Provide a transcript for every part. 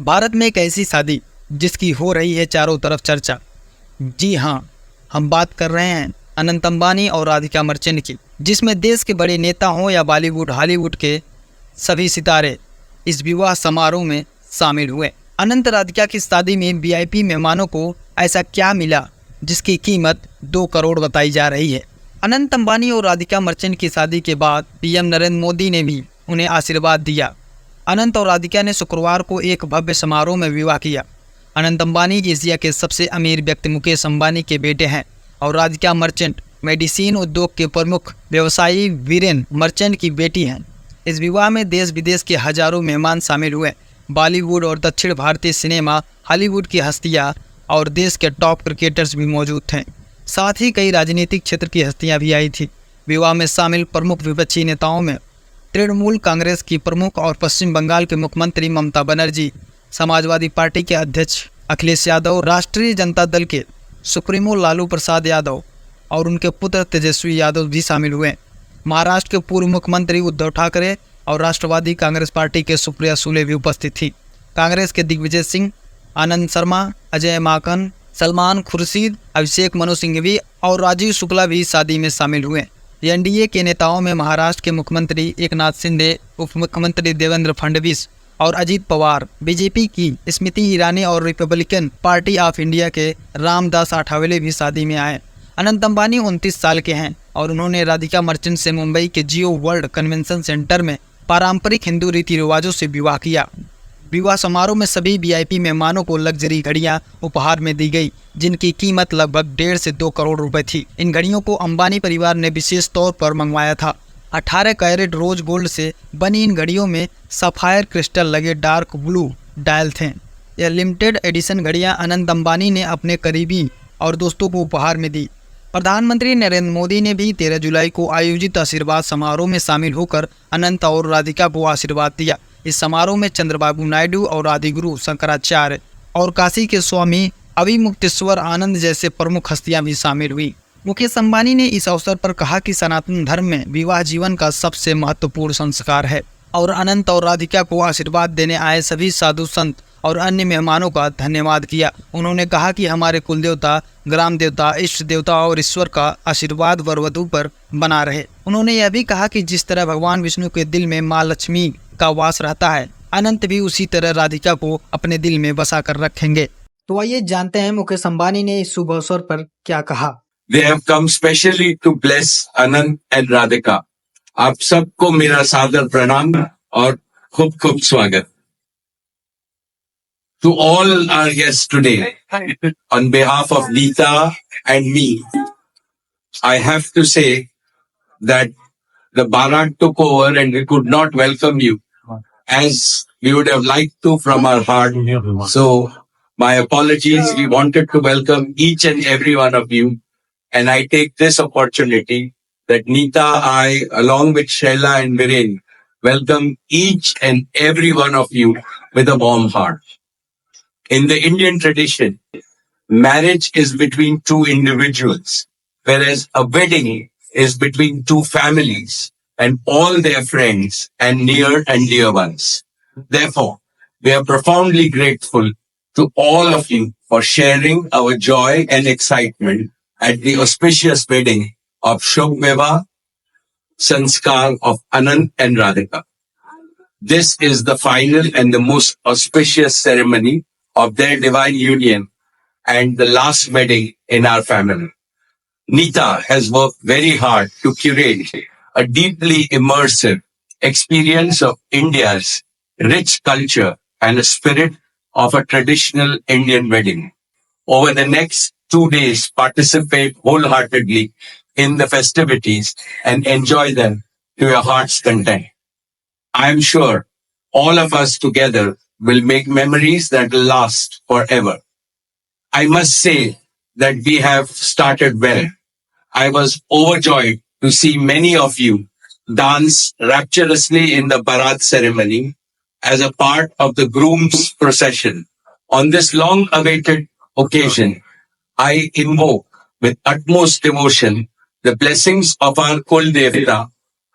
भारत में एक ऐसी शादी जिसकी हो रही है चारों तरफ चर्चा। जी हाँ, हम बात कर रहे हैं अनंत अंबानी और राधिका मर्चेंट की, जिसमें देश के बड़े नेता हों या बॉलीवुड हॉलीवुड के सभी सितारे इस विवाह समारोह में शामिल हुए। अनंत राधिका की शादी में वीआईपी मेहमानों को ऐसा क्या मिला जिसकी कीमत 2 करोड़ बताई जा रही है। अनंत अंबानी और राधिका मर्चेंट की शादी के बाद पीएम नरेंद्र मोदी ने भी उन्हें आशीर्वाद दिया। अनंत और राधिका ने शुक्रवार को एक भव्य समारोह में विवाह किया। अनंत अंबानी एशिया के सबसे अमीर व्यक्ति मुकेश अंबानी के बेटे हैं और राधिका मर्चेंट मेडिसिन उद्योग के प्रमुख व्यवसायी वीरेन मर्चेंट की बेटी हैं। इस विवाह में देश विदेश के हजारों मेहमान शामिल हुए। बॉलीवुड और दक्षिण भारतीय सिनेमा, हॉलीवुड की हस्तियां और देश के टॉप क्रिकेटर्स भी मौजूद थे। साथ ही कई राजनीतिक क्षेत्र की हस्तियां भी आई थी। विवाह में शामिल प्रमुख विपक्षी नेताओं में तृणमूल कांग्रेस की प्रमुख और पश्चिम बंगाल के मुख्यमंत्री ममता बनर्जी, समाजवादी पार्टी के अध्यक्ष अखिलेश यादव, राष्ट्रीय जनता दल के सुप्रीमो लालू प्रसाद यादव और उनके पुत्र तेजस्वी यादव भी शामिल हुए। महाराष्ट्र के पूर्व मुख्यमंत्री उद्धव ठाकरे और राष्ट्रवादी कांग्रेस पार्टी के सुप्रिया सुले भी उपस्थित थी। कांग्रेस के दिग्विजय सिंह, आनंद शर्मा, अजय माकन, सलमान खुर्शीद, अभिषेक मनु सिंघवी और राजीव शुक्ला भी शादी में शामिल हुए। एनडीए के नेताओं में महाराष्ट्र के मुख्यमंत्री एकनाथ शिंदे, उप मुख्यमंत्री देवेंद्र फडणवीस और अजीत पवार, बीजेपी की स्मृति ईरानी और रिपब्लिकन पार्टी ऑफ इंडिया के रामदास आठवले भी शादी में आए। अनंत अंबानी 29 साल के हैं और उन्होंने राधिका मर्चेंट से मुंबई के जियो वर्ल्ड कन्वेंशन सेंटर में पारंपरिक हिंदू रीति रिवाजों से विवाह किया। विवाह समारोह में सभी वीआईपी मेहमानों को लग्जरी घड़ियां उपहार में दी गई, जिनकी कीमत लगभग 1.5 से 2 करोड़ रुपए थी। इन घड़ियों को अंबानी परिवार ने विशेष तौर पर मंगवाया था। 18 कैरेट रोज गोल्ड से बनी इन घड़ियों में सफायर क्रिस्टल लगे डार्क ब्लू डायल थे। यह लिमिटेड एडिशन घड़ियां अनंत अंबानी ने अपने करीबी और दोस्तों को उपहार में दी। प्रधानमंत्री नरेंद्र मोदी ने भी 13 जुलाई को आयोजित आशीर्वाद समारोह में शामिल होकर अनंत और राधिका को आशीर्वाद दिया। इस समारोह में चंद्रबाबू नायडू और आदिगुरु शंकराचार्य और काशी के स्वामी अभिमुक्तेश्वर आनंद जैसे प्रमुख हस्तियां भी शामिल हुई। मुकेश अंबानी ने इस अवसर पर कहा कि सनातन धर्म में विवाह जीवन का सबसे महत्वपूर्ण संस्कार है और अनंत और राधिका को आशीर्वाद देने आए सभी साधु संत और अन्य मेहमानों का धन्यवाद किया। उन्होंने कहा कि हमारे कुल देवता, ग्राम देवता, इष्ट देवता और ईश्वर का आशीर्वाद वरवधु पर बना रहे। उन्होंने यह भी कहा कि जिस तरह भगवान विष्णु के दिल में माँ लक्ष्मी का वास रहता है, अनंत भी उसी तरह राधिका को अपने दिल में बसा कर रखेंगे। तो आइए जानते हैं मुकेश अंबानी ने इस शुभ अवसर पर क्या कहा। They have come specially to bless Anant and Radhika. आप सबको मेरा सादर प्रणाम और खूब खूब स्वागत। To all our guests today, on behalf of Neeta and me, I have to say that the Bharat took over and we could not welcome you as we would have liked to from our heart. So my apologies. We wanted to welcome each and every one of you. And I take this opportunity that Neeta, I, along with Shaila and Viren, welcome each and every one of you with a warm heart. In the Indian tradition, marriage is between two individuals, whereas a wedding is between two families and all their friends and near and dear ones. Therefore, we are profoundly grateful to all of you for sharing our joy and excitement at the auspicious wedding of Shubh Vivah Sanskar of Anant and Radhika. This is the final and the most auspicious ceremony of their divine union and the last wedding in our family. Neeta has worked very hard to curate a deeply immersive experience of India's rich culture and a spirit of a traditional Indian wedding. Over the next 2 days, participate wholeheartedly in the festivities and enjoy them to your heart's content. I am sure all of us together will make memories that will last forever. I must say that we have started well. I was overjoyed to see many of you dance rapturously in the Bharat ceremony as a part of the groom's procession. On this long-awaited occasion, I invoke with utmost devotion the blessings of our Kul Devta,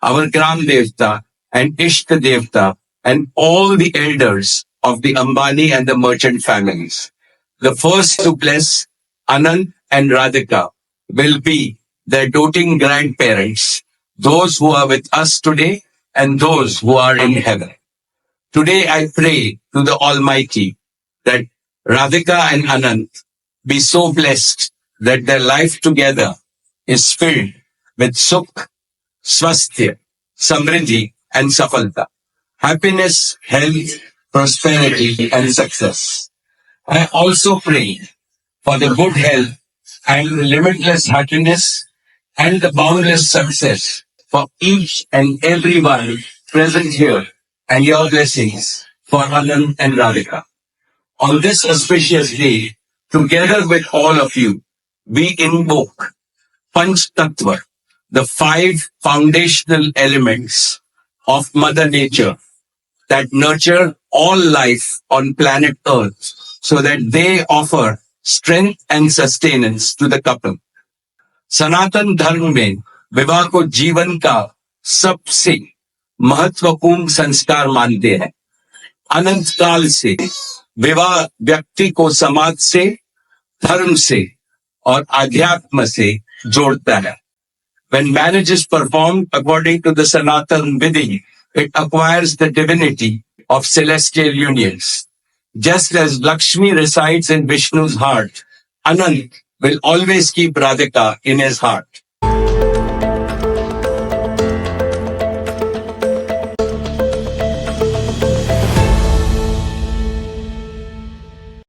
our Gram Devta, and Ishta Devta, and all the elders of the Ambani and the merchant families. The first to bless Anand and Radhika will be their doting grandparents, those who are with us today and those who are in heaven. Today I pray to the Almighty that Radhika and Anand be so blessed that their life together is filled with sukh, swasthya, samriddhi and safalta, happiness, health, prosperity and success. I also pray for the good health and limitless happiness and the boundless success for each and every one present here and your blessings for Anand and Radhika. On this auspicious day, together with all of you, we invoke Panch Tattva, the 5 foundational elements of Mother Nature that nurture all life on planet Earth so that they offer strength and sustenance to the couple. सनातन धर्म में विवाह को जीवन का सबसे महत्वपूर्ण संस्कार मानते हैं। अनंत काल से विवाह व्यक्ति को समाज से, धर्म से और अध्यात्म से जोड़ता है। When marriage is performed according to the Sanatan Vidhi, it acquires the divinity of celestial unions. Just as Lakshmi resides in Vishnu's heart, Anand will always keep Radhika in his heart.